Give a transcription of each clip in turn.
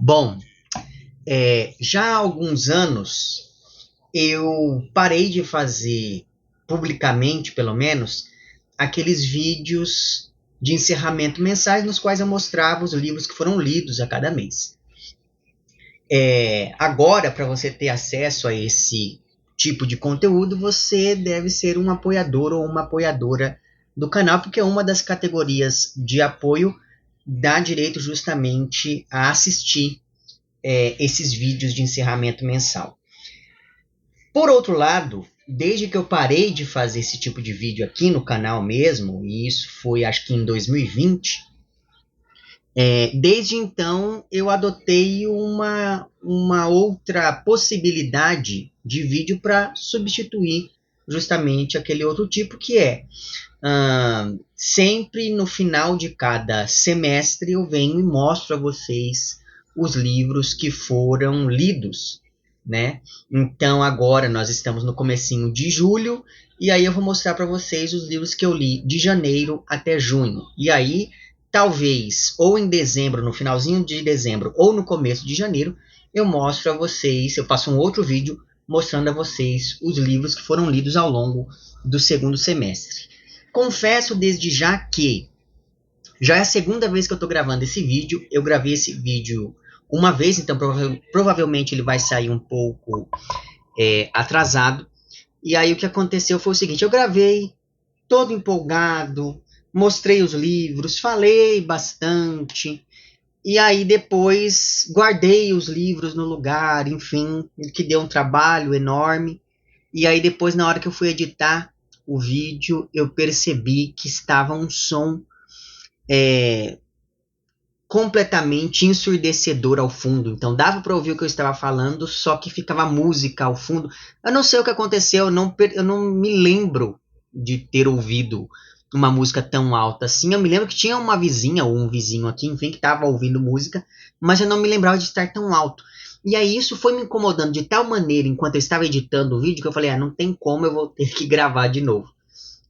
Bom, já há alguns anos eu parei de fazer, publicamente pelo menos, aqueles vídeos de encerramento mensais nos quais eu mostrava os livros que foram lidos a cada mês. Agora, para você ter acesso a esse tipo de conteúdo, você deve ser um apoiador ou uma apoiadora do canal, porque uma das categorias de apoio dá direito justamente a assistir esses vídeos de encerramento mensal. Por outro lado, desde que eu parei de fazer esse tipo de vídeo aqui no canal mesmo, e isso foi acho que em 2020, desde então eu adotei uma outra possibilidade de vídeo para substituir justamente aquele outro tipo, que sempre no final de cada semestre eu venho e mostro a vocês os livros que foram lidos, né? Então agora nós estamos no comecinho de julho, e aí eu vou mostrar para vocês os livros que eu li de janeiro até junho. E aí, talvez, ou em dezembro, no finalzinho de dezembro, ou no começo de janeiro, eu mostro a vocês, eu faço um outro vídeo mostrando a vocês os livros que foram lidos ao longo do segundo semestre. Confesso desde já que já é a segunda vez que eu estou gravando esse vídeo. Eu gravei esse vídeo uma vez, então provavelmente ele vai sair um pouco atrasado. E aí o que aconteceu foi o seguinte: eu gravei todo empolgado, mostrei os livros, falei bastante, e aí depois guardei os livros no lugar, enfim, que deu um trabalho enorme. E aí depois, na hora que eu fui editar o vídeo, eu percebi que estava um som completamente ensurdecedor ao fundo. Então dava para ouvir o que eu estava falando, só que ficava música ao fundo. Eu não sei o que aconteceu, eu não me lembro de ter ouvido uma música tão alta assim. Eu me lembro que tinha uma vizinha ou um vizinho aqui, enfim, que estava ouvindo música, mas eu não me lembrava de estar tão alto. E aí isso foi me incomodando de tal maneira enquanto eu estava editando o vídeo, que eu falei, não tem como, eu vou ter que gravar de novo.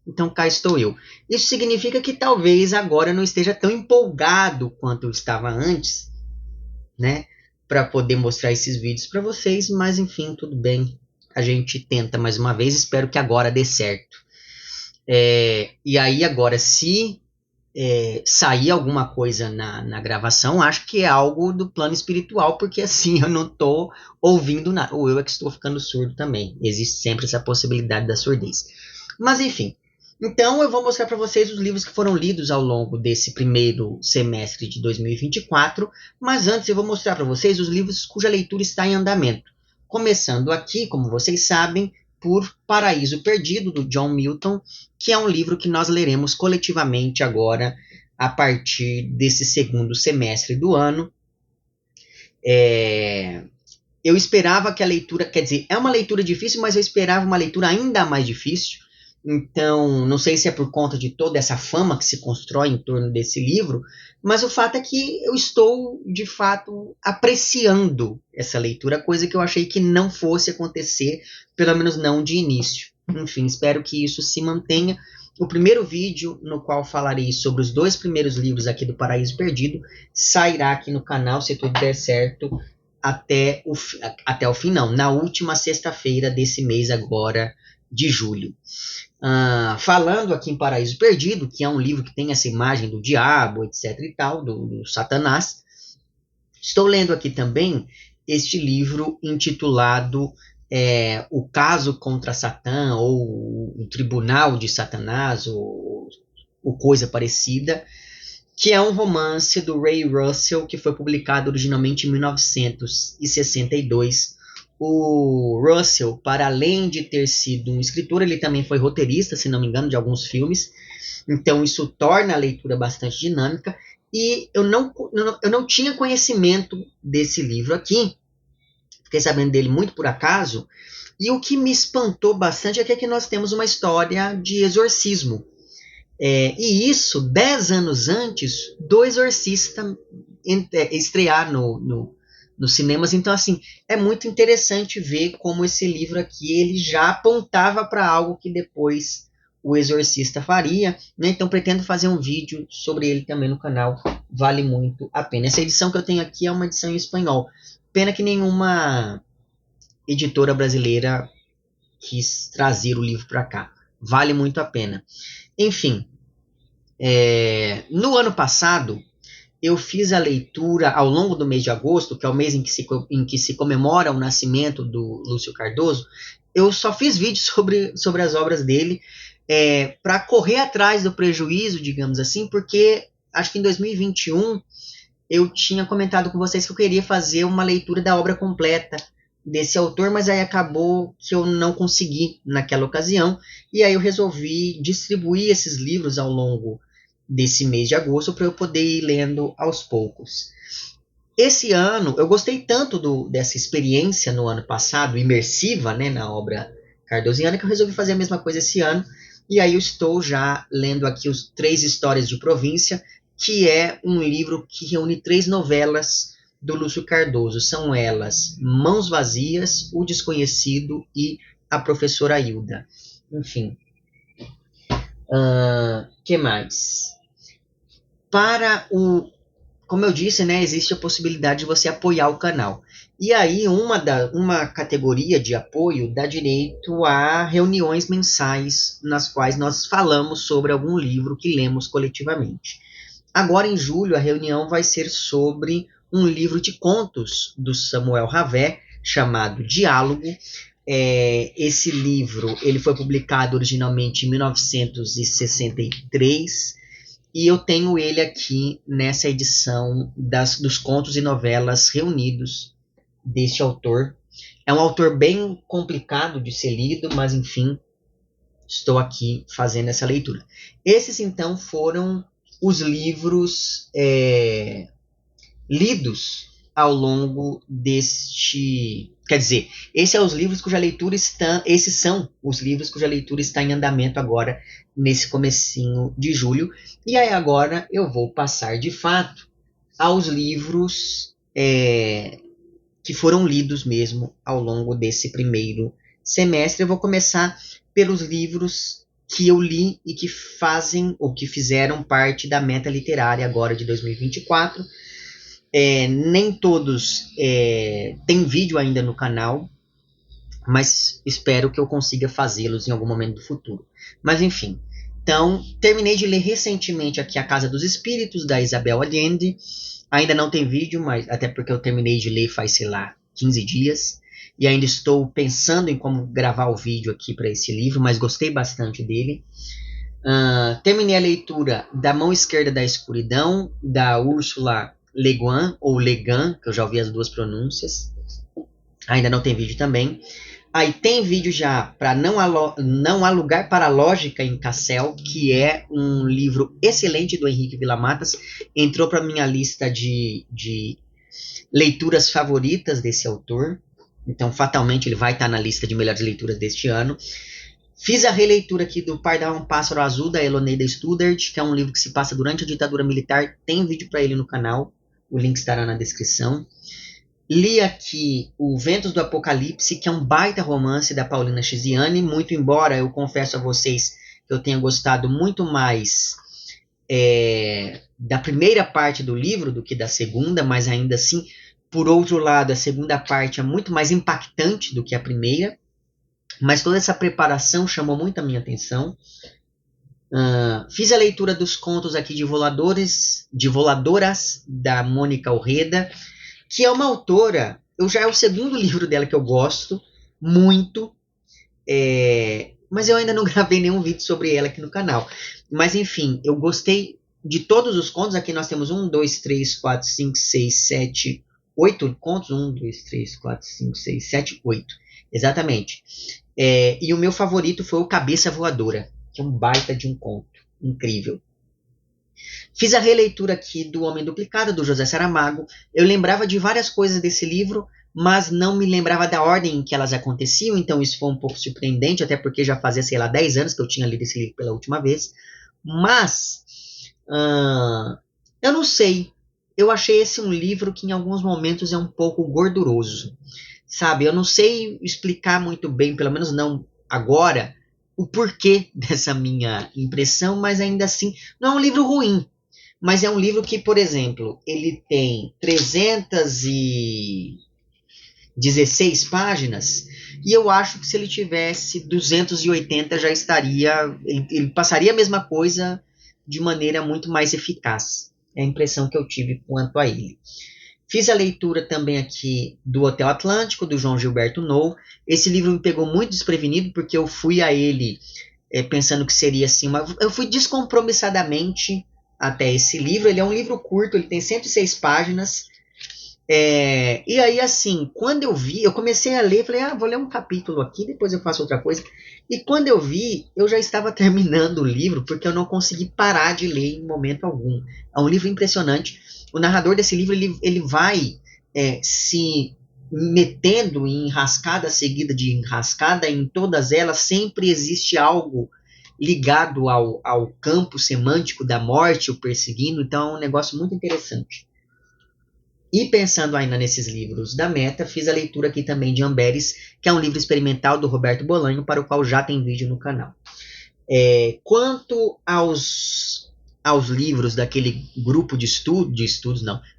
Então cá estou eu. Isso significa que talvez agora eu não esteja tão empolgado quanto eu estava antes, né? Para poder mostrar esses vídeos para vocês, mas enfim, tudo bem. A gente tenta mais uma vez, espero que agora dê certo. E aí agora, se sair alguma coisa na gravação, acho que é algo do plano espiritual, porque assim eu não estou ouvindo nada. Ou eu é que estou ficando surdo também. Existe sempre essa possibilidade da surdez. Mas enfim. Então eu vou mostrar para vocês os livros que foram lidos ao longo desse primeiro semestre de 2024, mas antes eu vou mostrar para vocês os livros cuja leitura está em andamento. Começando aqui, como vocês sabem, por Paraíso Perdido, do John Milton, que é um livro que nós leremos coletivamente agora, a partir desse segundo semestre do ano. Eu esperava que a leitura, quer dizer, é uma leitura difícil, mas eu esperava uma leitura ainda mais difícil. Então, não sei se é por conta de toda essa fama que se constrói em torno desse livro, mas o fato é que eu estou, de fato, apreciando essa leitura, coisa que eu achei que não fosse acontecer, pelo menos não de início. Enfim, espero que isso se mantenha. O primeiro vídeo, no qual falarei sobre os 2 primeiros livros aqui do Paraíso Perdido, sairá aqui no canal, se tudo der certo, até o fim, não, na última sexta-feira desse mês agora, de julho. Falando aqui em Paraíso Perdido, que é um livro que tem essa imagem do diabo, etc e tal, do Satanás, estou lendo aqui também este livro intitulado O Caso contra Satã, ou O Tribunal de Satanás, ou coisa parecida, que é um romance do Ray Russell, que foi publicado originalmente em 1962. O Russell, para além de ter sido um escritor, ele também foi roteirista, se não me engano, de alguns filmes. Então isso torna a leitura bastante dinâmica. E eu não tinha conhecimento desse livro aqui. Fiquei sabendo dele muito por acaso. E o que me espantou bastante é que aqui nós temos uma história de exorcismo. E isso, 10 anos antes do Exorcista estrear nos cinemas. Então, assim, é muito interessante ver como esse livro aqui ele já apontava para algo que depois o Exorcista faria, né? Então pretendo fazer um vídeo sobre ele também no canal, vale muito a pena. Essa edição que eu tenho aqui é uma edição em espanhol, pena que nenhuma editora brasileira quis trazer o livro para cá, vale muito a pena. Enfim, no ano passado eu fiz a leitura ao longo do mês de agosto, que é o mês em que se comemora o nascimento do Lúcio Cardoso. Eu só fiz vídeos sobre as obras dele, para correr atrás do prejuízo, digamos assim, porque acho que em 2021 eu tinha comentado com vocês que eu queria fazer uma leitura da obra completa desse autor, mas aí acabou que eu não consegui naquela ocasião, e aí eu resolvi distribuir esses livros ao longo desse mês de agosto para eu poder ir lendo aos poucos. Esse ano, eu gostei tanto dessa experiência no ano passado, imersiva, né, na obra cardosiana, que eu resolvi fazer a mesma coisa esse ano, e aí eu estou já lendo aqui os 3 Histórias de Província, que é um livro que reúne 3 novelas do Lúcio Cardoso. São elas Mãos Vazias, O Desconhecido e A Professora Hilda. Enfim. Que mais? Como eu disse, né, existe a possibilidade de você apoiar o canal. E aí uma categoria de apoio dá direito a reuniões mensais nas quais nós falamos sobre algum livro que lemos coletivamente. Agora em julho a reunião vai ser sobre um livro de contos do Samuel Havé, chamado Diálogo. Esse livro ele foi publicado originalmente em 1963, e eu tenho ele aqui nessa edição dos contos e novelas reunidos deste autor. É um autor bem complicado de ser lido, mas enfim, estou aqui fazendo essa leitura. Esses então foram os livros lidos ao longo deste... Quer dizer, esses são os livros cuja leitura está em andamento agora, nesse comecinho de julho. E aí agora eu vou passar de fato aos livros que foram lidos mesmo ao longo desse primeiro semestre. Eu vou começar pelos livros que eu li e que fazem ou que fizeram parte da meta literária agora de 2024. Nem todos têm vídeo ainda no canal, mas espero que eu consiga fazê-los em algum momento do futuro. Mas enfim, então terminei de ler recentemente aqui A Casa dos Espíritos, da Isabel Allende. Ainda não tem vídeo, mas até porque eu terminei de ler faz, sei lá, 15 dias. E ainda estou pensando em como gravar o vídeo aqui para esse livro, mas gostei bastante dele. Terminei a leitura da Mão Esquerda da Escuridão, da Ursula Le Guin, ou Le Guin, que eu já ouvi as duas pronúncias. Ainda não tem vídeo também. Aí tem vídeo já para Não Há Lugar para a Lógica em Cassel, que é um livro excelente do Henrique Villamatas. Entrou para minha lista de leituras favoritas desse autor. Então, fatalmente, ele vai estar na lista de melhores leituras deste ano. Fiz a releitura aqui do Pardal, um Pássaro Azul, da Eloneida Studart, que é um livro que se passa durante a ditadura militar. Tem vídeo para ele no canal. O link estará na descrição. Li aqui O Ventos do Apocalipse, que é um baita romance da Paulina Chiziane, muito embora eu confesso a vocês que eu tenha gostado muito mais da primeira parte do livro do que da segunda, mas ainda assim, por outro lado, a segunda parte é muito mais impactante do que a primeira, mas toda essa preparação chamou muito a minha atenção. Fiz a leitura dos contos aqui de Voladoras, da Mônica Orreda, que é uma autora, já é o segundo livro dela que eu gosto muito, mas eu ainda não gravei nenhum vídeo sobre ela aqui no canal. Mas enfim, eu gostei de todos os contos. Aqui nós temos 1, 2, 3, 4, 5, 6, 7, 8 contos. 1, 2, 3, 4, 5, 6, 7, 8. Exatamente. E o meu favorito foi o Cabeça Voadora, que é um baita de um conto incrível. Fiz a releitura aqui do Homem Duplicado, do José Saramago. Eu lembrava de várias coisas desse livro, mas não me lembrava da ordem em que elas aconteciam, então isso foi um pouco surpreendente, até porque já fazia, sei lá, 10 anos que eu tinha lido esse livro pela última vez. Mas, eu não sei, eu achei esse um livro que em alguns momentos é um pouco gorduroso, sabe? Eu não sei explicar muito bem, pelo menos não agora, o porquê dessa minha impressão, mas ainda assim não é um livro ruim. Mas é um livro que, por exemplo, ele tem 316 páginas, e eu acho que se ele tivesse 280 já estaria. Ele passaria a mesma coisa de maneira muito mais eficaz. É a impressão que eu tive quanto a ele. Fiz a leitura também aqui do Hotel Atlântico, do João Gilberto Nou. Esse livro me pegou muito desprevenido, porque eu fui a ele pensando que seria assim. Eu fui descompromissadamente até esse livro. Ele é um livro curto, ele tem 106 páginas. E aí, assim, quando eu vi, eu comecei a ler, falei, vou ler um capítulo aqui, depois eu faço outra coisa. E quando eu vi, eu já estava terminando o livro, porque eu não consegui parar de ler em momento algum. É um livro impressionante. O narrador desse livro, ele vai se metendo em enrascada seguida de enrascada, em todas elas sempre existe algo ligado ao campo semântico da morte, o perseguindo, então é um negócio muito interessante. E pensando ainda nesses livros da Meta, fiz a leitura aqui também de Amberes, que é um livro experimental do Roberto Bolanho, para o qual já tem vídeo no canal. Quanto aos livros daquele grupo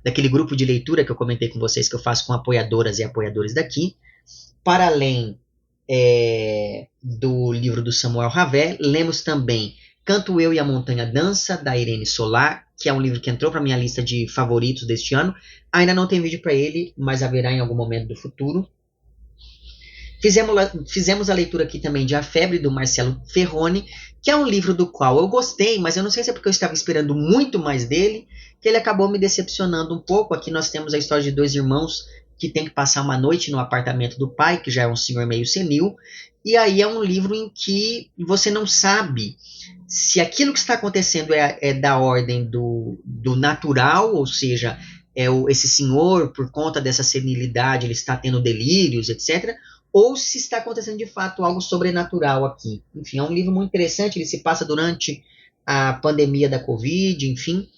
daquele grupo de leitura que eu comentei com vocês, que eu faço com apoiadoras e apoiadores daqui, para além do livro do Samuel Ravet, lemos também Canto Eu e a Montanha Dança, da Irene Solar, que é um livro que entrou para minha lista de favoritos deste ano. Ainda não tem vídeo para ele, mas haverá em algum momento do futuro. Fizemos a leitura aqui também de A Febre, do Marcelo Ferroni, que é um livro do qual eu gostei, mas eu não sei se é porque eu estava esperando muito mais dele, que ele acabou me decepcionando um pouco. Aqui nós temos a história de dois irmãos que tem que passar uma noite no apartamento do pai, que já é um senhor meio senil, e aí é um livro em que você não sabe se aquilo que está acontecendo é da ordem do natural, ou seja, esse senhor, por conta dessa senilidade, ele está tendo delírios, etc., ou se está acontecendo de fato algo sobrenatural aqui. Enfim, é um livro muito interessante, ele se passa durante a pandemia da Covid, enfim.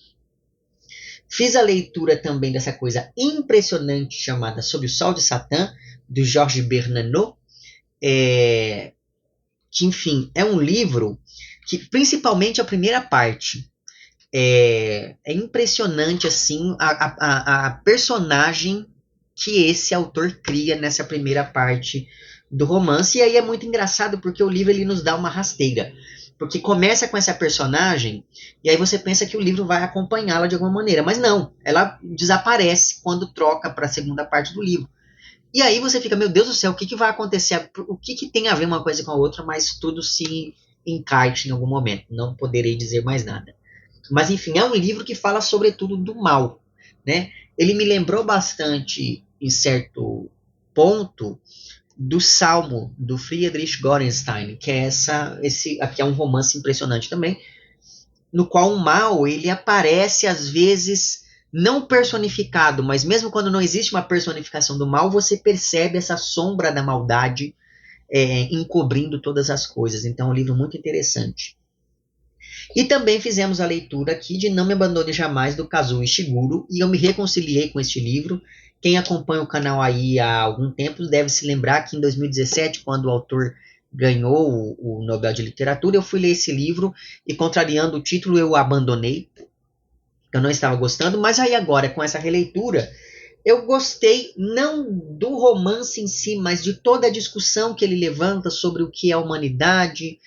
Fiz a leitura também dessa coisa impressionante chamada Sob o Sol de Satã, do Georges Bernanos, que, enfim, é um livro que, principalmente a primeira parte, é impressionante, assim, a personagem que esse autor cria nessa primeira parte do romance. E aí é muito engraçado, porque o livro ele nos dá uma rasteira. Porque começa com essa personagem, e aí você pensa que o livro vai acompanhá-la de alguma maneira. Mas não, ela desaparece quando troca para a segunda parte do livro. E aí você fica, meu Deus do céu, o que vai acontecer? O que tem a ver uma coisa com a outra, mas tudo se encaixa em algum momento. Não poderei dizer mais nada. Mas, enfim, é um livro que fala sobretudo do mal, né? Ele me lembrou bastante, em certo ponto, do Salmo, do Friedrich Gorenstein, que esse aqui é um romance impressionante também, no qual o mal, ele aparece às vezes não personificado, mas mesmo quando não existe uma personificação do mal, você percebe essa sombra da maldade encobrindo todas as coisas. Então é um livro muito interessante. E também fizemos a leitura aqui de Não Me Abandone Jamais, do Kazuo Ishiguro, e eu me reconciliei com este livro. Quem acompanha o canal aí há algum tempo deve se lembrar que em 2017, quando o autor ganhou o Nobel de Literatura, eu fui ler esse livro e, contrariando o título, eu o abandonei. Eu não estava gostando, mas aí agora, com essa releitura, eu gostei não do romance em si, mas de toda a discussão que ele levanta sobre o que é a humanidade,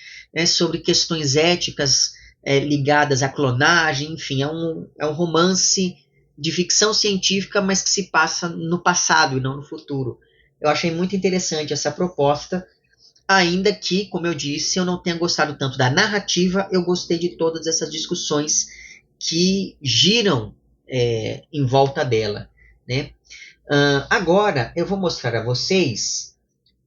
sobre questões éticas ligadas à clonagem, enfim, é um romance de ficção científica, mas que se passa no passado e não no futuro. Eu achei muito interessante essa proposta, ainda que, como eu disse, eu não tenha gostado tanto da narrativa, eu gostei de todas essas discussões que giram em volta dela, né? Agora eu vou mostrar a vocês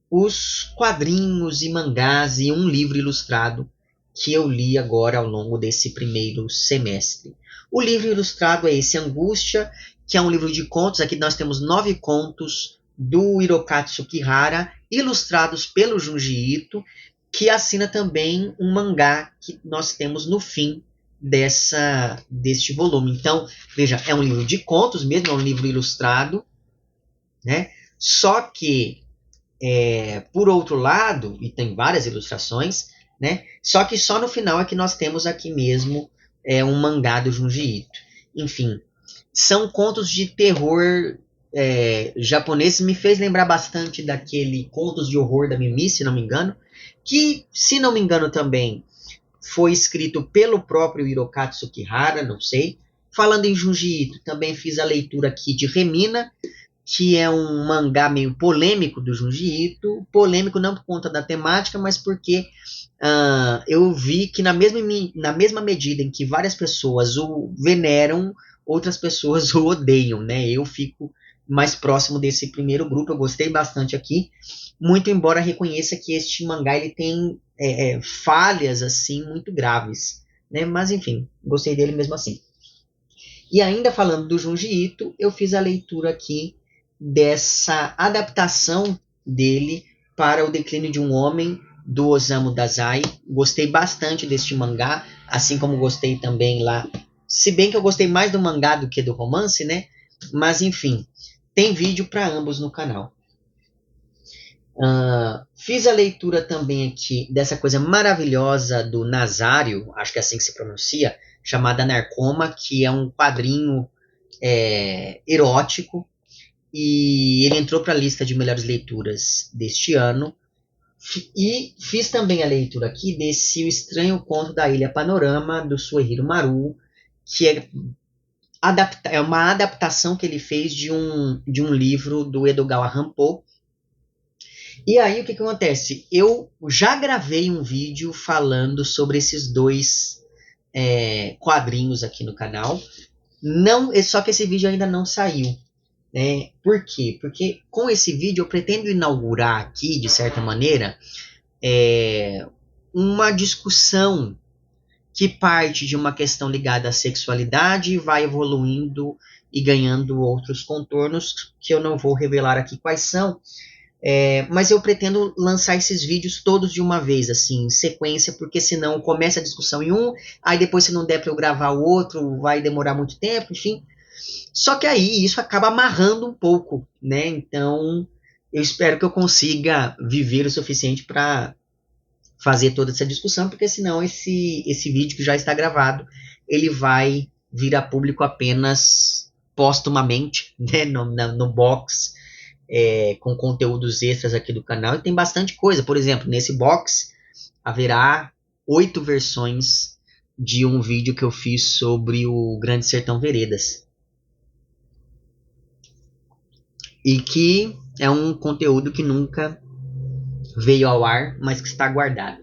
os quadrinhos e mangás e um livro ilustrado que eu li agora ao longo desse primeiro semestre. O livro ilustrado é esse Angústia, que é um livro de contos. Aqui nós temos 9 contos do Hirokatsu Kihara, ilustrados pelo Junji Ito, que assina também um mangá que nós temos no fim deste volume. Então, veja, é um livro de contos mesmo, é um livro ilustrado, né? Só que, por outro lado, e tem várias ilustrações, né? Só que só no final é que nós temos aqui mesmo um mangá do Junji Ito. Enfim, são contos de terror japoneses. Me fez lembrar bastante daquele Contos de Horror da Mimi, se não me engano, que, se não me engano também, foi escrito pelo próprio Hirokazu Tsukihara, não sei. Falando em Junji Ito, também fiz a leitura aqui de Remina, que é um mangá meio polêmico do Junji Ito. Polêmico não por conta da temática, mas porque eu vi que na mesma medida em que várias pessoas o veneram, outras pessoas o odeiam, né? Eu fico mais próximo desse primeiro grupo, eu gostei bastante aqui, muito embora reconheça que este mangá ele tem falhas assim muito graves, né? Mas enfim, gostei dele mesmo assim. E ainda falando do Junji Ito, eu fiz a leitura aqui dessa adaptação dele para O Declínio de um Homem, do Osamu Dazai. Gostei bastante deste mangá, assim como gostei também lá. Se bem que eu gostei mais do mangá do que do romance, né? Mas enfim, tem vídeo para ambos no canal. Fiz a leitura também aqui dessa coisa maravilhosa do Nazário, acho que é assim que se pronuncia, chamada Narcoma, que é um quadrinho erótico, e ele entrou para a lista de melhores leituras deste ano. E fiz também a leitura aqui desse O Estranho Conto da Ilha Panorama, do Suehiro Maru, que é uma adaptação que ele fez de um livro do Edogawa Rampo. E aí o que acontece? Eu já gravei um vídeo falando sobre esses dois quadrinhos aqui no canal. Só que esse vídeo ainda não saiu. Por quê? Porque com esse vídeo eu pretendo inaugurar aqui, de certa maneira, uma discussão que parte de uma questão ligada à sexualidade e vai evoluindo e ganhando outros contornos que eu não vou revelar aqui quais são, mas eu pretendo lançar esses vídeos todos de uma vez, assim, em sequência, porque senão começa a discussão em um, aí depois se não der para eu gravar o outro, vai demorar muito tempo, enfim. Só que aí isso acaba amarrando um pouco, né? Então eu espero que eu consiga viver o suficiente para fazer toda essa discussão, porque senão esse vídeo que já está gravado, ele vai vir a público apenas póstumamente, né? No box, com conteúdos extras aqui do canal, e tem bastante coisa. Por exemplo, nesse box haverá 8 versões de um vídeo que eu fiz sobre o Grande Sertão Veredas. E que é um conteúdo que nunca veio ao ar, mas que está guardado.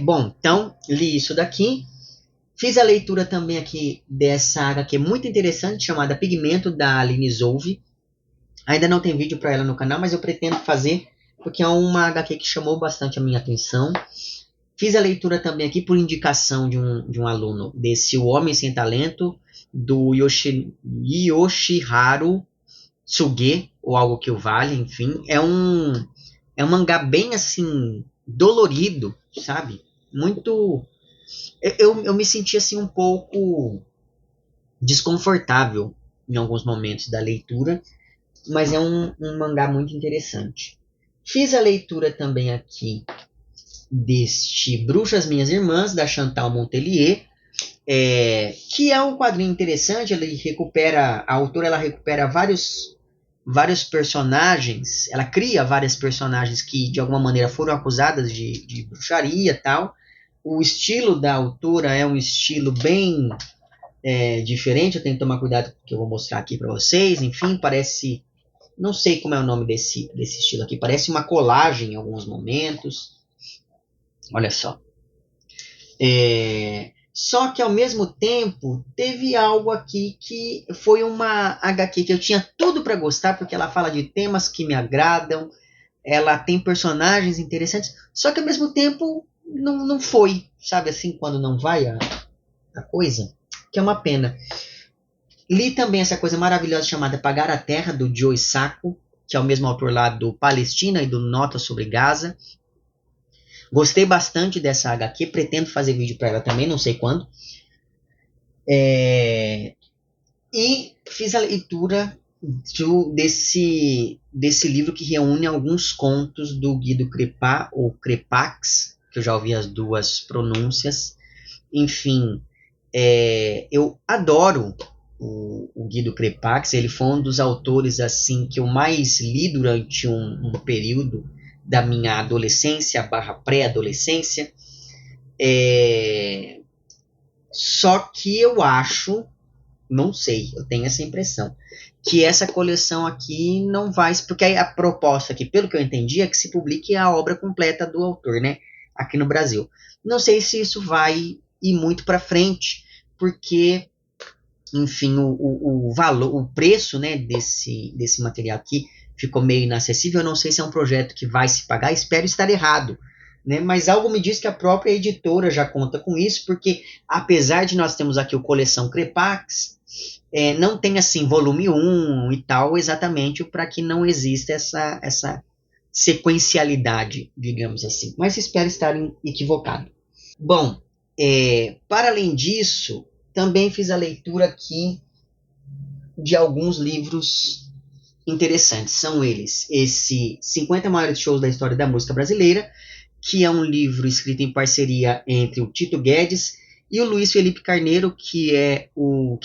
Bom, então, li isso daqui. Fiz a leitura também aqui dessa HQ muito interessante, chamada Pigmento, da Aline Zolve. Ainda não tem vídeo para ela no canal, mas eu pretendo fazer, porque é uma HQ que chamou bastante a minha atenção. Fiz a leitura também aqui por indicação de um aluno, desse O Homem Sem Talento, do Yoshiharu Tsuge, ou algo que o vale, enfim. É um mangá bem, assim, dolorido, sabe? Muito... Eu me senti, assim, um pouco desconfortável em alguns momentos da leitura, mas é um mangá muito interessante. Fiz a leitura também aqui deste Bruxas Minhas Irmãs, da Chantal Montelier, que é um quadrinho interessante. A autora ela recupera vários personagens, ela cria várias personagens que de alguma maneira foram acusadas de bruxaria e tal. O estilo da autora é um estilo bem diferente, eu tenho que tomar cuidado com o que eu vou mostrar aqui para vocês. Enfim, parece, não sei como é o nome desse estilo aqui, parece uma colagem em alguns momentos. Olha só. Só que ao mesmo tempo teve algo aqui que foi uma HQ que eu tinha tudo para gostar, porque ela fala de temas que me agradam, ela tem personagens interessantes, só que ao mesmo tempo não foi, sabe assim, quando não vai a coisa, que é uma pena. Li também essa coisa maravilhosa chamada Pagar a Terra, do Joe Sacco, que é o mesmo autor lá do Palestina e do Nota sobre Gaza. Gostei bastante dessa HQ, pretendo fazer vídeo para ela também, não sei quando. E fiz a leitura desse livro que reúne alguns contos do Guido Crepá, ou Crepax, que eu já ouvi as duas pronúncias. Enfim, eu adoro o Guido Crepax. Ele foi um dos autores assim que eu mais li durante um período da minha adolescência barra pré-adolescência. Só que eu acho, não sei, eu tenho essa impressão, que essa coleção aqui não vai, porque a proposta aqui, pelo que eu entendi, é que se publique a obra completa do autor, né, aqui no Brasil. Não sei se isso vai ir muito para frente, porque, enfim, o valor, o preço, né, desse material aqui ficou meio inacessível. Eu não sei se é um projeto que vai se pagar, espero estar errado, né, mas algo me diz que a própria editora já conta com isso, porque apesar de nós termos aqui o Coleção Crepax, não tem assim volume 1 e tal, exatamente para que não exista essa sequencialidade, digamos assim. Mas espero estar equivocado. Bom, para além disso, também fiz a leitura aqui de alguns livros interessantes. São eles, esse 50 maiores shows da história da música brasileira, que é um livro escrito em parceria entre o Tito Guedes e o Luiz Felipe Carneiro, que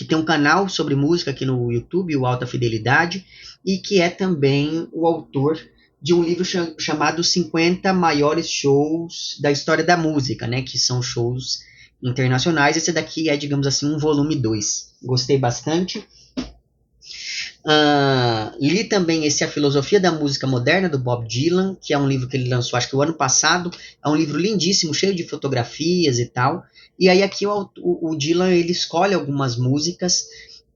tem um canal sobre música aqui no YouTube, o Alta Fidelidade, e que é também o autor de um livro chamado 50 maiores shows da história da música, né, que são shows internacionais. Esse daqui é, digamos assim, um volume 2. Gostei bastante. Li também A Filosofia da Música Moderna, do Bob Dylan, que é um livro que ele lançou, acho que o ano passado. É um livro lindíssimo, cheio de fotografias e tal. E aí aqui o Dylan, ele escolhe algumas músicas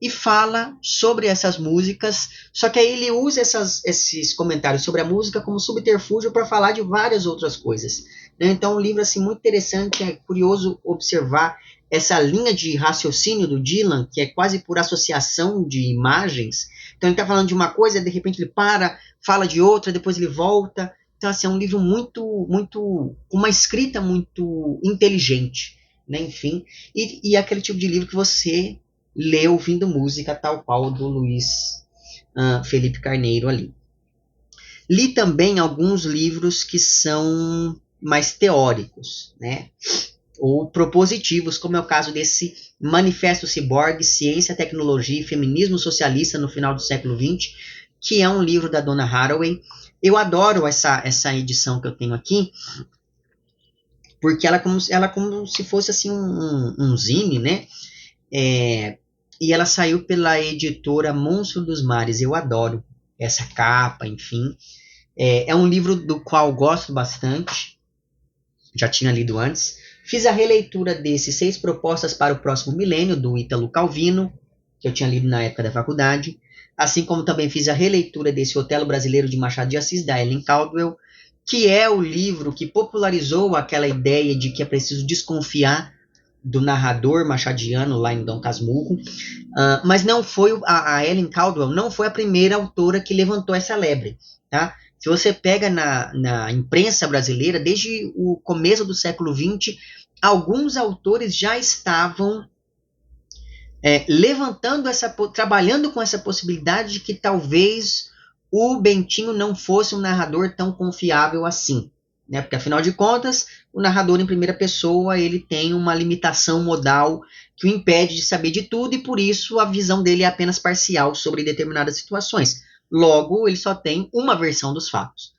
e fala sobre essas músicas, só que aí ele usa esses comentários sobre a música como subterfúgio para falar de várias outras coisas. Então é um livro assim, muito interessante, é curioso observar essa linha de raciocínio do Dylan, que é quase por associação de imagens. Então ele está falando de uma coisa, de repente ele para, fala de outra, depois ele volta. Então assim, é um livro muito, uma escrita muito inteligente, né? Enfim, e aquele tipo de livro que você lê ouvindo música, tal qual do Luiz Felipe Carneiro ali. Li também alguns livros que são mais teóricos, né? Ou propositivos, como é o caso desse Manifesto Ciborgue, Ciência, Tecnologia e Feminismo Socialista no final do século XX, que é um livro da Donna Haraway. Eu adoro essa edição que eu tenho aqui, porque ela é como se fosse assim um zine, né? E ela saiu pela editora Monstro dos Mares. Eu adoro essa capa, enfim. É um livro do qual gosto bastante, já tinha lido antes. Fiz a releitura desse 6 Propostas para o Próximo Milênio, do Ítalo Calvino, que eu tinha lido na época da faculdade. Assim como também fiz a releitura desse Otelo Brasileiro de Machado de Assis, da Ellen Caldwell, que é o livro que popularizou aquela ideia de que é preciso desconfiar do narrador machadiano lá em Dom Casmurro. Mas não foi a Ellen Caldwell não foi a primeira autora que levantou essa lebre, tá? Se você pega na imprensa brasileira, desde o começo do século XX, alguns autores já estavam trabalhando com essa possibilidade de que talvez o Bentinho não fosse um narrador tão confiável assim, né? Porque afinal de contas, o narrador em primeira pessoa, ele tem uma limitação modal que o impede de saber de tudo, e por isso a visão dele é apenas parcial sobre determinadas situações. Logo, ele só tem uma versão dos fatos.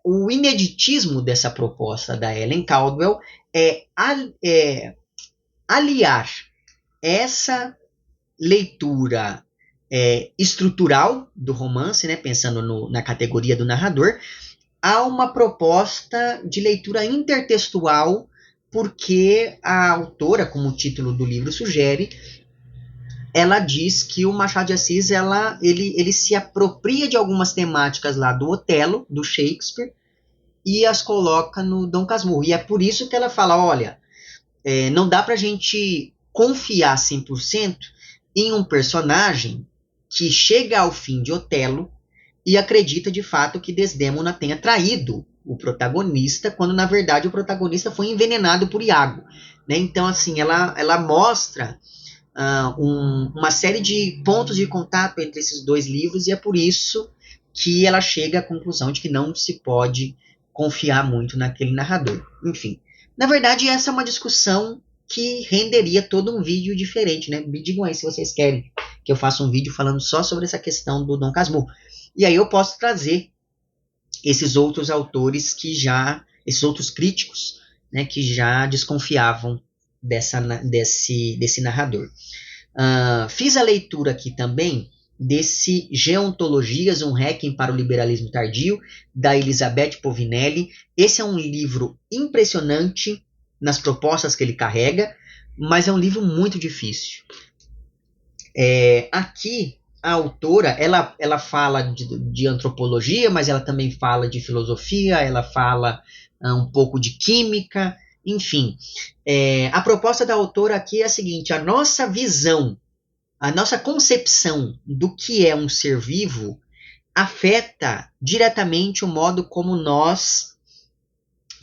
O ineditismo dessa proposta da Ellen Caldwell é aliar essa leitura estrutural do romance, né, pensando na categoria do narrador, a uma proposta de leitura intertextual, porque a autora, como o título do livro sugere, ela diz que o Machado de Assis ele se apropria de algumas temáticas lá do Otelo, do Shakespeare, e as coloca no Dom Casmurro. E é por isso que ela fala, olha, não dá pra gente confiar 100% em um personagem que chega ao fim de Otelo e acredita de fato que Desdémona tenha traído o protagonista, quando na verdade o protagonista foi envenenado por Iago, né? Então assim, ela mostra uma série de pontos de contato entre esses dois livros, e é por isso que ela chega à conclusão de que não se pode confiar muito naquele narrador. Enfim, na verdade, essa é uma discussão que renderia todo um vídeo diferente, né? Me digam aí se vocês querem que eu faça um vídeo falando só sobre essa questão do Dom Casmurro. E aí eu posso trazer esses outros autores esses outros críticos, né, que já desconfiavam desse narrador. Fiz a leitura aqui também desse Geontologias, um Requiem para o Liberalismo Tardio, da Elizabeth Povinelli. Esse é um livro impressionante nas propostas que ele carrega, mas é um livro muito difícil. Aqui, a autora, ela fala de antropologia, mas ela também fala de filosofia, ela fala um pouco de química, enfim. A proposta da autora aqui é a seguinte: a nossa visão, a nossa concepção do que é um ser vivo afeta diretamente o modo como nós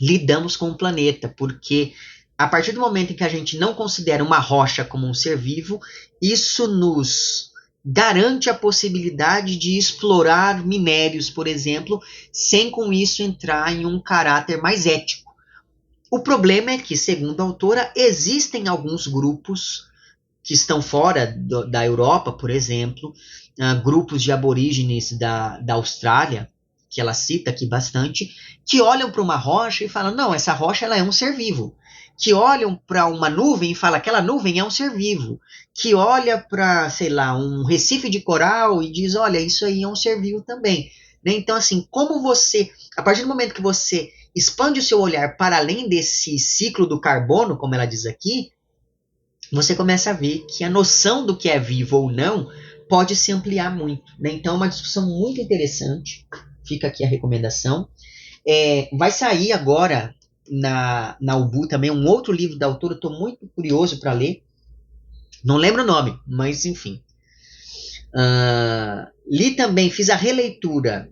lidamos com o planeta, porque a partir do momento em que a gente não considera uma rocha como um ser vivo, isso nos garante a possibilidade de explorar minérios, por exemplo, sem com isso entrar em um caráter mais ético. O problema é que, segundo a autora, existem alguns grupos que estão fora da Europa, por exemplo, grupos de aborígenes da Austrália, que ela cita aqui bastante, que olham para uma rocha e falam, não, essa rocha ela é um ser vivo. Que olham para uma nuvem e falam, aquela nuvem é um ser vivo. Que olha para, sei lá, um recife de coral e diz, olha, isso aí é um ser vivo também. Né? Então, assim, como você, a partir do momento que você expande o seu olhar para além desse ciclo do carbono, como ela diz aqui, você começa a ver que a noção do que é vivo ou não pode se ampliar muito. Né? Então, é uma discussão muito interessante. Fica aqui a recomendação. Vai sair agora na Ubu também um outro livro da autora. Estou muito curioso para ler. Não lembro o nome, mas enfim. Li também, fiz a releitura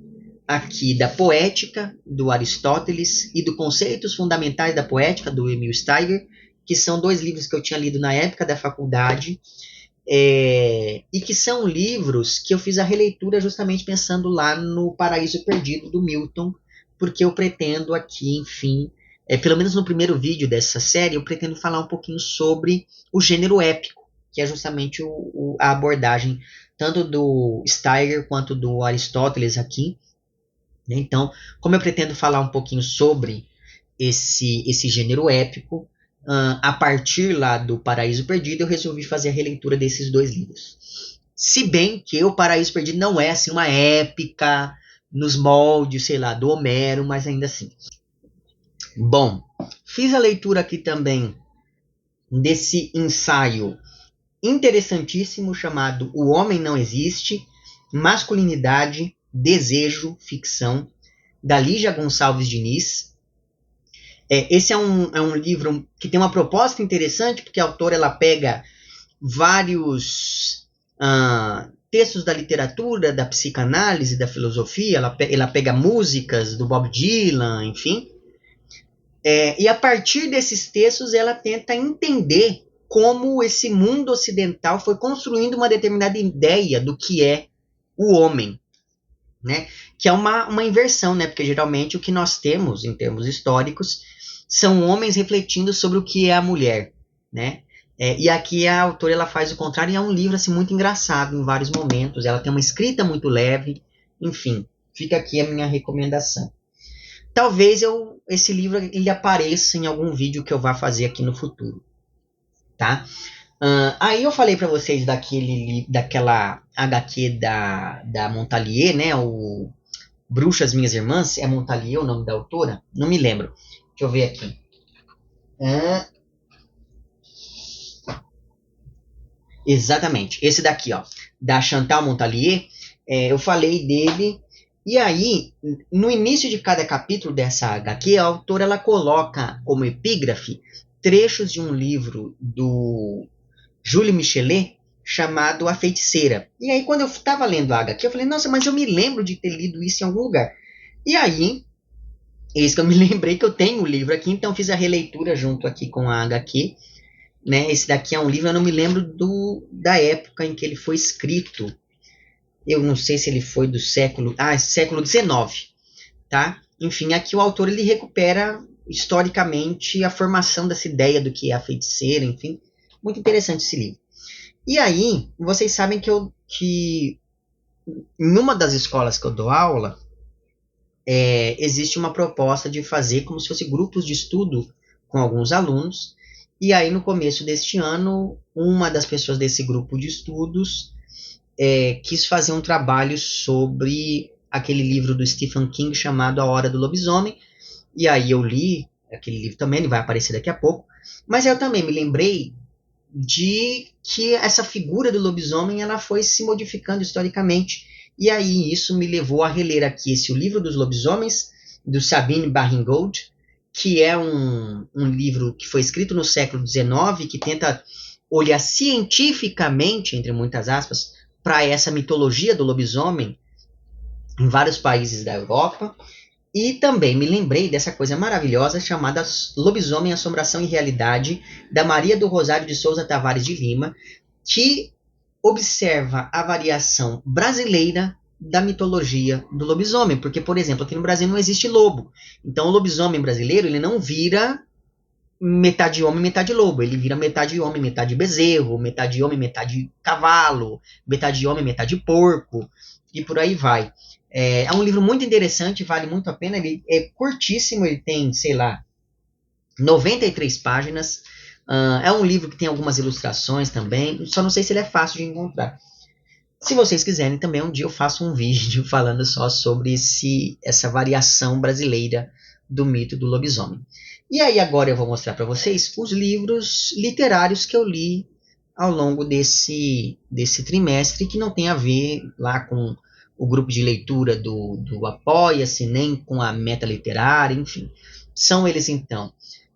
aqui da Poética, do Aristóteles, e do Conceitos Fundamentais da Poética, do Emil Steiger, que são 2 livros que eu tinha lido na época da faculdade, e que são livros que eu fiz a releitura justamente pensando lá no Paraíso Perdido, do Milton, porque eu pretendo aqui, enfim, pelo menos no primeiro vídeo dessa série, eu pretendo falar um pouquinho sobre o gênero épico, que é justamente a abordagem tanto do Steiger quanto do Aristóteles aqui. Então, como eu pretendo falar um pouquinho sobre esse gênero épico, a partir lá do Paraíso Perdido, eu resolvi fazer a releitura desses 2 livros. Se bem que o Paraíso Perdido não é assim uma épica nos moldes, sei lá, do Homero, mas ainda assim. Bom, fiz a leitura aqui também desse ensaio interessantíssimo chamado O Homem Não Existe, Masculinidade, Desejo, Ficção, da Lígia Gonçalves Diniz. Esse é um livro que tem uma proposta interessante, porque a autora ela pega vários textos da literatura, da psicanálise, da filosofia, ela pega músicas do Bob Dylan, enfim, e a partir desses textos ela tenta entender como esse mundo ocidental foi construindo uma determinada ideia do que é o homem, né? Que é uma inversão, né? Porque geralmente o que nós temos em termos históricos são homens refletindo sobre o que é a mulher, né? E aqui a autora ela faz o contrário, e é um livro assim, muito engraçado em vários momentos, ela tem uma escrita muito leve, enfim, fica aqui a minha recomendação. Talvez esse livro ele apareça em algum vídeo que eu vá fazer aqui no futuro, tá? Aí eu falei para vocês daquela HQ da Montalier, né? O Bruxas Minhas Irmãs, é Montalier o nome da autora? Não me lembro. Deixa eu ver aqui. Exatamente, esse daqui, ó, da Chantal Montalier, eu falei dele, e aí, no início de cada capítulo dessa HQ, a autora ela coloca como epígrafe trechos de um livro do Jules Michelet, chamado A Feiticeira. E aí, quando eu estava lendo a HQ, eu falei, nossa, mas eu me lembro de ter lido isso em algum lugar. E aí, eis que eu me lembrei que eu tenho o livro aqui, então fiz a releitura junto aqui com a HQ. Né? Esse daqui é um livro, eu não me lembro da época em que ele foi escrito. Eu não sei se ele foi do século XIX, tá? enfim, aqui o autor ele recupera historicamente a formação dessa ideia do que é a feiticeira, enfim. Muito interessante esse livro. E aí, vocês sabem que em uma das escolas que eu dou aula, existe uma proposta de fazer como se fosse grupos de estudo com alguns alunos. E aí, no começo deste ano, uma das pessoas desse grupo de estudos quis fazer um trabalho sobre aquele livro do Stephen King chamado A Hora do Lobisomem. E aí eu li aquele livro também, ele vai aparecer daqui a pouco. Mas eu também me lembrei de que essa figura do lobisomem ela foi se modificando historicamente. E aí isso me levou a reler aqui o Livro dos Lobisomens, do Sabine Baring-Gould, que é um livro que foi escrito no século XIX, que tenta olhar cientificamente, entre muitas aspas, para essa mitologia do lobisomem em vários países da Europa. E também me lembrei dessa coisa maravilhosa chamada Lobisomem, Assombração e Realidade, da Maria do Rosário de Souza Tavares de Lima, que observa a variação brasileira da mitologia do lobisomem. Porque, por exemplo, aqui no Brasil não existe lobo. Então o lobisomem brasileiro ele não vira metade homem, metade lobo. Ele vira metade homem, metade bezerro, metade homem, metade cavalo, metade homem, metade porco, e por aí vai. É um livro muito interessante, vale muito a pena. Ele é curtíssimo, ele tem, sei lá, 93 páginas. É um livro que tem algumas ilustrações também, só não sei se ele é fácil de encontrar. Se vocês quiserem, também um dia eu faço um vídeo falando só sobre essa variação brasileira do mito do lobisomem. E aí agora eu vou mostrar para vocês os livros literários que eu li ao longo desse trimestre, que não tem a ver lá com o grupo de leitura do Apoia-se, nem com a meta literária, enfim. São eles então: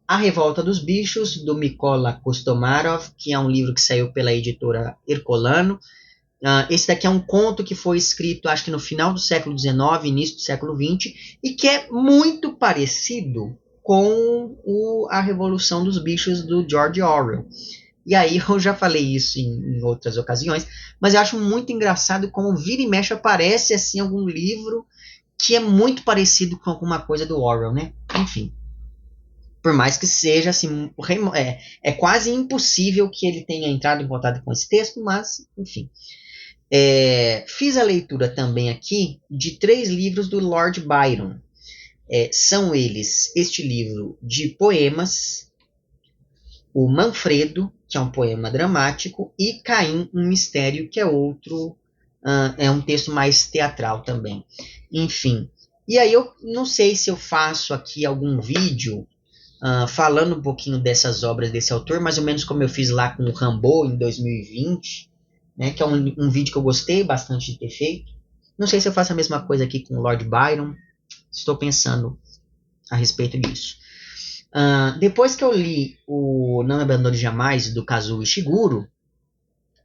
A Revolta dos Bichos, do Mykola Kostomarov, que é um livro que saiu pela editora Herculano. Esse daqui é um conto que foi escrito, acho que no final do século XIX, início do século XX, e que é muito parecido com A Revolução dos Bichos, do George Orwell. E aí eu já falei isso em outras ocasiões, mas eu acho muito engraçado como vira e mexe aparece assim algum livro que é muito parecido com alguma coisa do Orwell, né? Enfim. Por mais que seja assim, é quase impossível que ele tenha entrado em contato com esse texto, mas enfim. Fiz a leitura também aqui de 3 livros do Lord Byron. São eles este livro de poemas, o Manfredo, que é um poema dramático, e Caim, um mistério, que é outro, é um texto mais teatral também. Enfim, e aí eu não sei se eu faço aqui algum vídeo falando um pouquinho dessas obras desse autor, mais ou menos como eu fiz lá com o Rimbaud em 2020, né, que é um vídeo que eu gostei bastante de ter feito. Não sei se eu faço a mesma coisa aqui com o Lord Byron, estou pensando a respeito disso. Depois que eu li o Não Abandone Jamais, do Kazuo Ishiguro,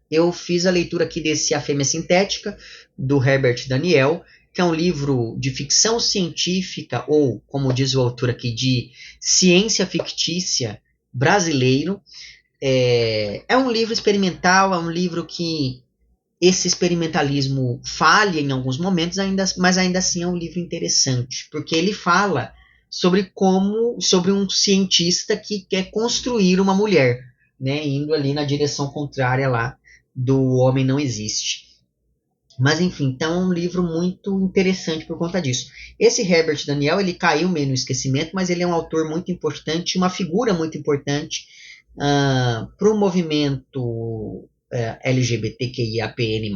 eu fiz a leitura aqui desse A Fêmea Sintética, do Herbert Daniel, que é um livro de ficção científica, ou, como diz o autor aqui, de ciência fictícia brasileiro. É um livro experimental, é um livro que esse experimentalismo falha em alguns momentos, mas ainda assim é um livro interessante, porque ele fala sobre um cientista que quer construir uma mulher, né, indo ali na direção contrária lá do Homem Não Existe. Mas enfim, então é um livro muito interessante por conta disso. Esse Herbert Daniel, ele caiu meio no esquecimento, mas ele é um autor muito importante, uma figura muito importante para o movimento LGBTQIAPN+,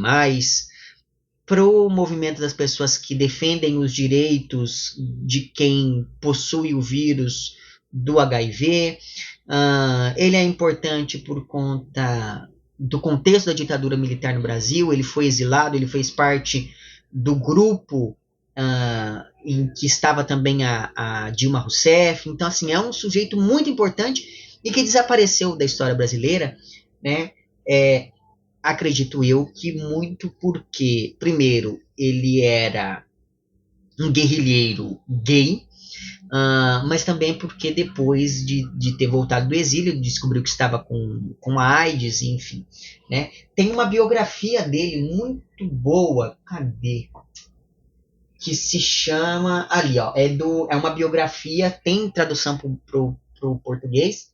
para o movimento das pessoas que defendem os direitos de quem possui o vírus do HIV. Ele é importante por conta do contexto da ditadura militar no Brasil. Ele foi exilado, ele fez parte do grupo em que estava também a Dilma Rousseff. Então, assim, é um sujeito muito importante e que desapareceu da história brasileira, né? Acredito eu que muito porque, primeiro, ele era um guerrilheiro gay, mas também porque depois de ter voltado do exílio, descobriu que estava com a AIDS, enfim. Né? Tem uma biografia dele muito boa, cadê? que se chama, ali ó, é uma biografia, tem tradução pro português,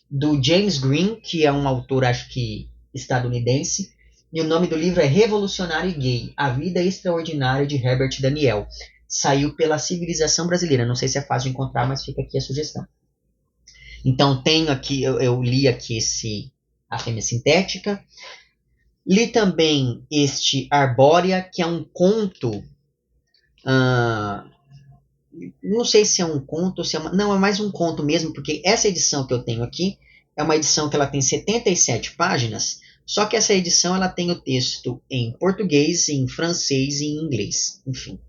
do James Green, que é um autor, acho que estadunidense, e o nome do livro é Revolucionário e Gay, A Vida Extraordinária de Herbert Daniel. Saiu pela Civilização Brasileira, não sei se é fácil de encontrar, mas fica aqui a sugestão. Então tenho aqui, eu li aqui A Fêmea Sintética, li também este Arbórea, que é um conto, não sei se é um conto ou se é não, é mais um conto mesmo, porque essa edição que eu tenho aqui é uma edição que ela tem 77 páginas, só que essa edição ela tem o texto em português, em francês e em inglês, enfim.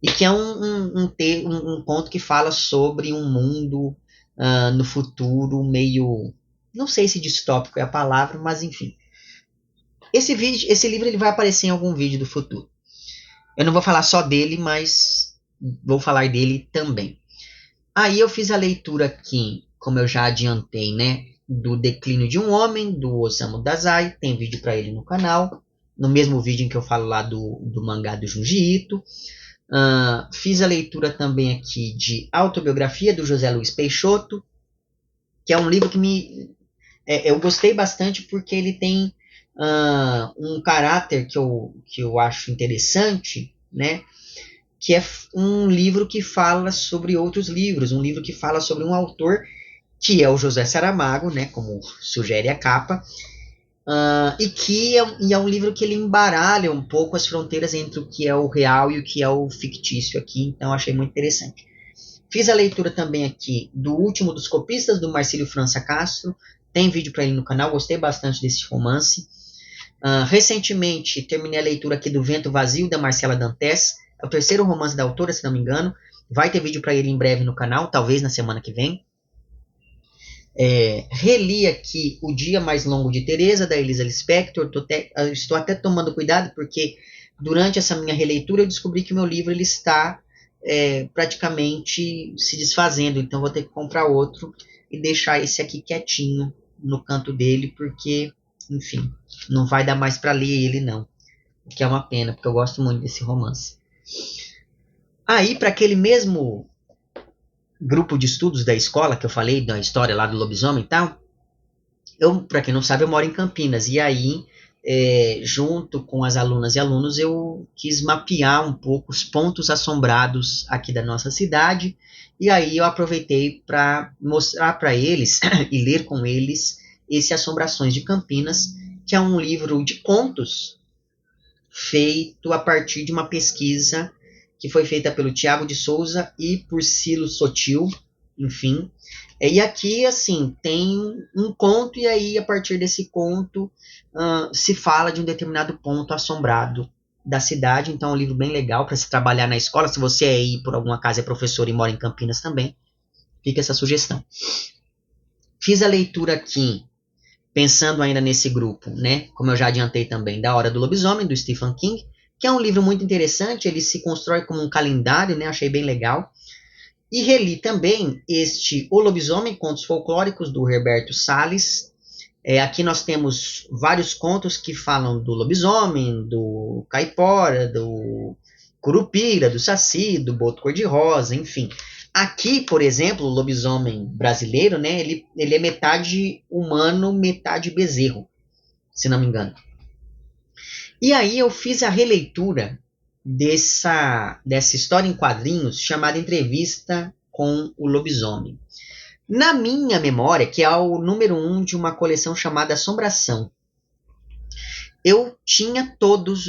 E que é um conto que fala sobre um mundo no futuro meio, não sei se distópico é a palavra, mas enfim. Esse livro ele vai aparecer em algum vídeo do futuro. Eu não vou falar só dele, mas vou falar dele também. Aí eu fiz a leitura aqui, como eu já adiantei, né, do Declínio de um Homem, do Osamu Dazai, tem vídeo para ele no canal, no mesmo vídeo em que eu falo lá do mangá do Junji Ito. Fiz a leitura também aqui de Autobiografia do José Luiz Peixoto, que é um livro que eu gostei bastante porque ele tem um caráter que eu acho interessante, né? Que é um livro que fala sobre outros livros, um livro que fala sobre um autor que é o José Saramago, né? Como sugere a capa, e que é um livro que ele embaralha um pouco as fronteiras entre o que é o real e o que é o fictício aqui, então achei muito interessante. Fiz a leitura também aqui do Último dos Copistas, do Marcílio França Castro, tem vídeo para ele no canal, gostei bastante desse romance. Recentemente terminei a leitura aqui do Vento Vazio, da Marcela Dantes, é o terceiro romance da autora, se não me engano, vai ter vídeo para ele em breve no canal, talvez na semana que vem. Reli aqui O Dia Mais Longo de Teresa, da Elisa Lispector. Estou até tomando cuidado, porque durante essa minha releitura eu descobri que o meu livro ele está praticamente se desfazendo, então vou ter que comprar outro e deixar esse aqui quietinho no canto dele, porque, enfim, não vai dar mais para ler ele não, o que é uma pena, porque eu gosto muito desse romance. Aí, para aquele mesmo grupo de estudos da escola, que eu falei da história lá do lobisomem e tal, para quem não sabe, eu moro em Campinas, e aí, junto com as alunas e alunos, eu quis mapear um pouco os pontos assombrados aqui da nossa cidade, e aí eu aproveitei para mostrar para eles e ler com eles esse Assombrações de Campinas, que é um livro de contos feito a partir de uma pesquisa que foi feita pelo Tiago de Souza e por Silo Sotil, enfim. E aqui, assim, tem um conto, e aí, a partir desse conto, se fala de um determinado ponto assombrado da cidade. Então, é um livro bem legal para se trabalhar na escola. Se você aí, por algum acaso, é professor e mora em Campinas também, fica essa sugestão. Fiz a leitura aqui, pensando ainda nesse grupo, né? Como eu já adiantei também, da Hora do Lobisomem, do Stephen King, que é um livro muito interessante, ele se constrói como um calendário, né? Achei bem legal. E reli também O Lobisomem, Contos Folclóricos, do Herberto Salles. Aqui nós temos vários contos que falam do lobisomem, do caipora, do curupira, do saci, do boto cor-de-rosa, enfim. Aqui, por exemplo, o lobisomem brasileiro, né? Ele é metade humano, metade bezerro, se não me engano. E aí eu fiz a releitura dessa história em quadrinhos chamada Entrevista com o Lobisomem. Na minha memória, que é o número 1 de uma coleção chamada Assombração, eu tinha todas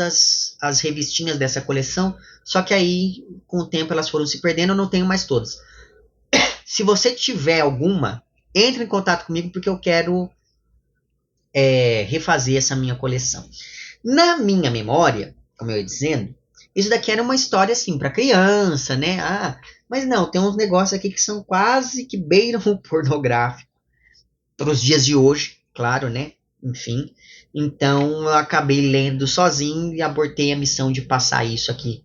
as revistinhas dessa coleção, só que aí, com o tempo, elas foram se perdendo, eu não tenho mais todas. Se você tiver alguma, entre em contato comigo, porque eu quero refazer essa minha coleção. Na minha memória, como eu ia dizendo, isso daqui era uma história assim para criança, né? Mas não, tem uns negócios aqui que são quase que beiram o pornográfico para os dias de hoje, claro, né? Enfim, então eu acabei lendo sozinho e abortei a missão de passar isso aqui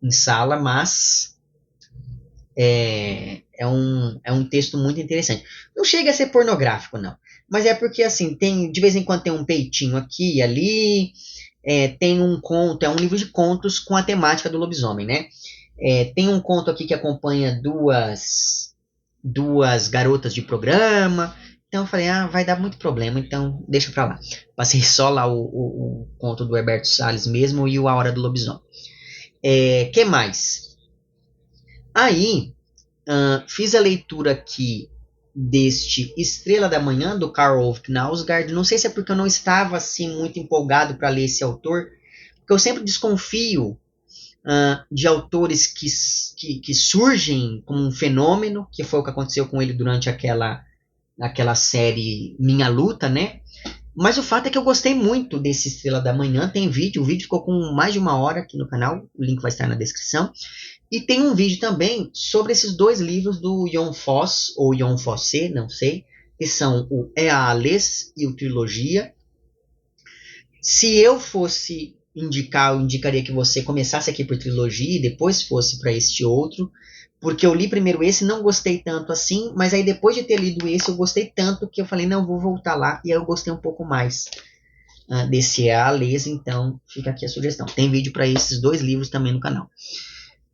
em sala, mas é um texto muito interessante. Não chega a ser pornográfico, não. Mas é porque, assim, de vez em quando tem um peitinho aqui e ali, Tem um conto, é um livro de contos com a temática do lobisomem, né? Tem um conto aqui que acompanha duas garotas de programa. Então eu falei, vai dar muito problema, então deixa pra lá. Passei só lá o conto do Herberto Salles mesmo e o A Hora do Lobisomem. Que mais? Aí, fiz a leitura aqui deste Estrela da Manhã, do Karl Ove Knausgaard. Não sei se é porque eu não estava assim muito empolgado para ler esse autor, porque eu sempre desconfio de autores que surgem como um fenômeno, que foi o que aconteceu com ele durante aquela série Minha Luta, né? Mas o fato é que eu gostei muito desse Estrela da Manhã. Tem vídeo, o vídeo ficou com mais de 1 hora aqui no canal, o link vai estar na descrição. E tem um vídeo também sobre esses 2 livros do Jon Fosse, ou Jon Fosse, não sei, que são o Eales e o Trilogia. Se eu fosse indicar, eu indicaria que você começasse aqui por Trilogia e depois fosse para este outro, porque eu li primeiro esse, não gostei tanto assim, mas aí depois de ter lido esse, eu gostei tanto que eu falei, não, vou voltar lá, e aí eu gostei um pouco mais desse Eales, então fica aqui a sugestão. Tem vídeo para esses 2 livros também no canal.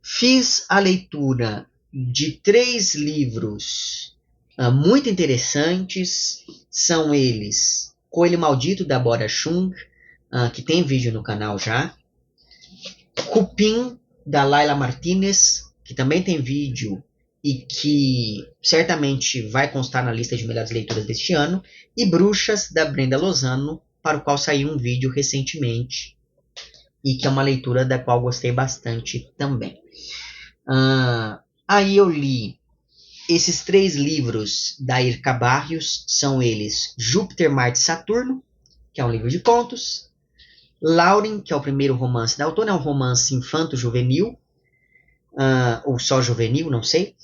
Fiz a leitura de 3 livros muito interessantes. São eles Coelho Maldito, da Bora Chung, que tem vídeo no canal já. Cupim, da Laila Martinez, que também tem vídeo e que certamente vai constar na lista de melhores leituras deste ano. E Bruxas, da Brenda Lozano, para o qual saiu um vídeo recentemente e que é uma leitura da qual gostei bastante também. Aí eu li esses 3 livros da Irka Barrios, são eles Júpiter, Marte e Saturno, que é um livro de contos, Lauren, que é o primeiro romance da autora, é um romance infanto-juvenil, ou só juvenil, não sei,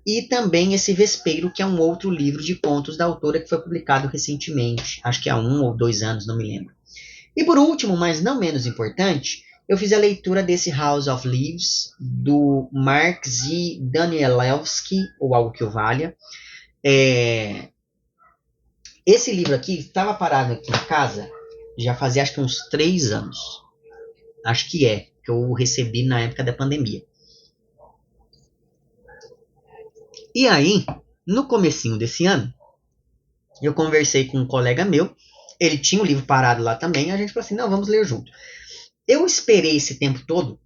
e também esse Vespeiro, que é um outro livro de contos da autora que foi publicado recentemente, acho que há 1 ou 2 anos, não me lembro. E por último, mas não menos importante, eu fiz a leitura desse House of Leaves, do Mark Z. Danielewski, ou algo que o valha. Esse livro aqui estava parado aqui em casa, já fazia acho que uns 3 anos. Acho que que eu o recebi na época da pandemia. E aí, no comecinho desse ano, eu conversei com um colega meu, ele tinha o livro parado lá também, a gente falou assim, não, vamos ler junto. Eu esperei esse tempo todo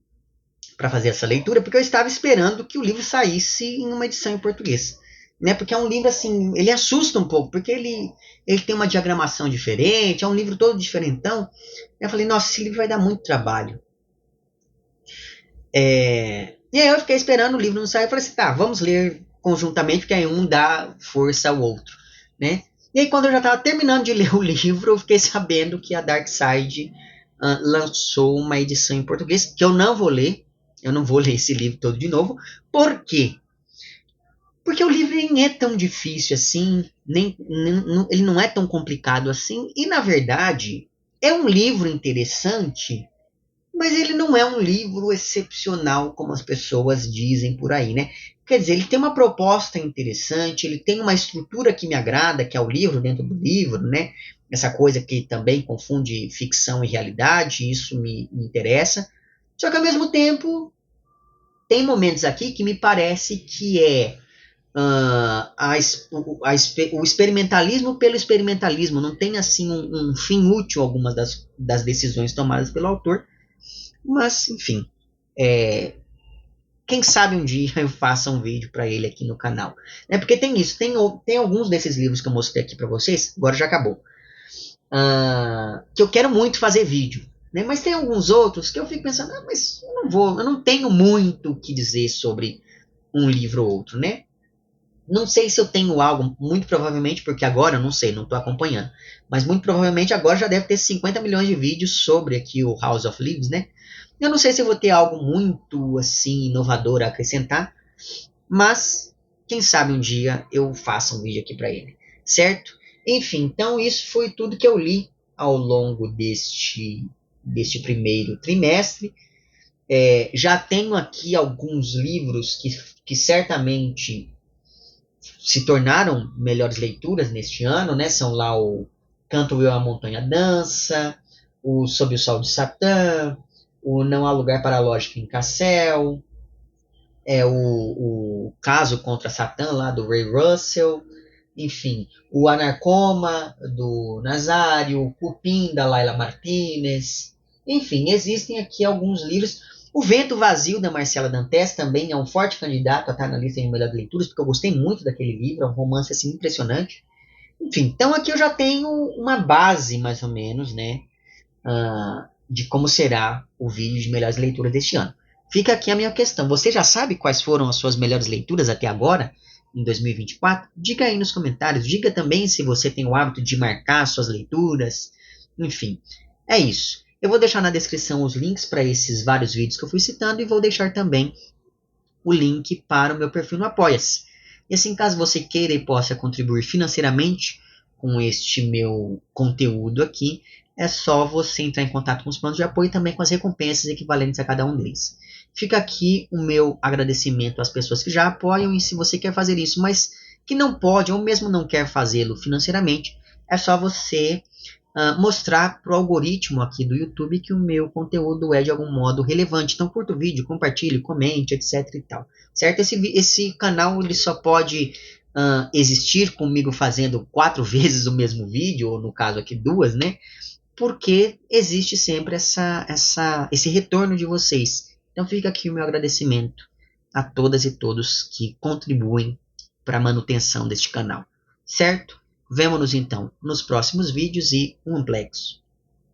para fazer essa leitura, porque eu estava esperando que o livro saísse em uma edição em português. Né? Porque é um livro assim, ele assusta um pouco, porque ele tem uma diagramação diferente, é um livro todo diferentão. Eu falei, nossa, esse livro vai dar muito trabalho. E aí eu fiquei esperando o livro não sair, eu falei assim, tá, vamos ler conjuntamente, porque aí um dá força ao outro. Né? E aí quando eu já estava terminando de ler o livro, eu fiquei sabendo que a Dark Side lançou uma edição em português, que eu não vou ler. Eu não vou ler esse livro todo de novo. Por quê? Porque o livro nem é tão difícil assim, ele não é tão complicado assim, e na verdade é um livro interessante, mas ele não é um livro excepcional como as pessoas dizem por aí, né? Quer dizer, ele tem uma proposta interessante, ele tem uma estrutura que me agrada, que é o livro dentro do livro, né? Essa coisa que também confunde ficção e realidade, isso me interessa. Só que ao mesmo tempo, tem momentos aqui que me parece que o experimentalismo pelo experimentalismo, não tem assim um fim útil algumas das decisões tomadas pelo autor, mas enfim, quem sabe um dia eu faça um vídeo para ele aqui no canal, né? Porque tem isso, tem alguns desses livros que eu mostrei aqui para vocês, agora já acabou, que eu quero muito fazer vídeo, né? Mas tem alguns outros que eu fico pensando, mas eu não tenho muito o que dizer sobre um livro ou outro, né? Não sei se eu tenho algo, muito provavelmente, porque agora eu não sei, não estou acompanhando. Mas muito provavelmente agora já deve ter 50 milhões de vídeos sobre aqui o House of Leaves, né? Eu não sei se eu vou ter algo muito assim inovador a acrescentar, mas quem sabe um dia eu faça um vídeo aqui para ele, certo? Enfim, então isso foi tudo que eu li ao longo deste primeiro trimestre. Já tenho aqui alguns livros que certamente se tornaram melhores leituras neste ano, né? São lá o Canto Eu a Montanha Dança, o Sob o Sol de Satã, o Não Há Lugar para a Lógica em Cassel, o Caso contra Satã, lá do Ray Russell, enfim, o Anarcoma, do Nazário, o Cupim, da Laila Martínez, enfim, existem aqui alguns livros. O Vento Vazio, da Marcela Dantes, também é um forte candidato a estar na lista de melhores leituras, porque eu gostei muito daquele livro, é um romance assim, impressionante. Enfim, então aqui eu já tenho uma base, mais ou menos, né, de como será o vídeo de melhores leituras deste ano. Fica aqui a minha questão. Você já sabe quais foram as suas melhores leituras até agora, em 2024? Diga aí nos comentários. Diga também se você tem o hábito de marcar suas leituras. Enfim, é isso. Eu vou deixar na descrição os links para esses vários vídeos que eu fui citando e vou deixar também o link para o meu perfil no Apoia-se. E assim, caso você queira e possa contribuir financeiramente com este meu conteúdo aqui, é só você entrar em contato com os planos de apoio e também com as recompensas equivalentes a cada um deles. Fica aqui o meu agradecimento às pessoas que já apoiam, e se você quer fazer isso, mas que não pode ou mesmo não quer fazê-lo financeiramente, é só você mostrar para o algoritmo aqui do YouTube que o meu conteúdo é de algum modo relevante. Então curta o vídeo, compartilhe, comente, etc e tal. Certo? Esse canal ele só pode existir comigo fazendo 4 vezes o mesmo vídeo, ou no caso aqui 2, né? Porque existe sempre esse retorno de vocês. Então fica aqui o meu agradecimento a todas e todos que contribuem para a manutenção deste canal. Certo? Vemo-nos então nos próximos vídeos e um amplexo.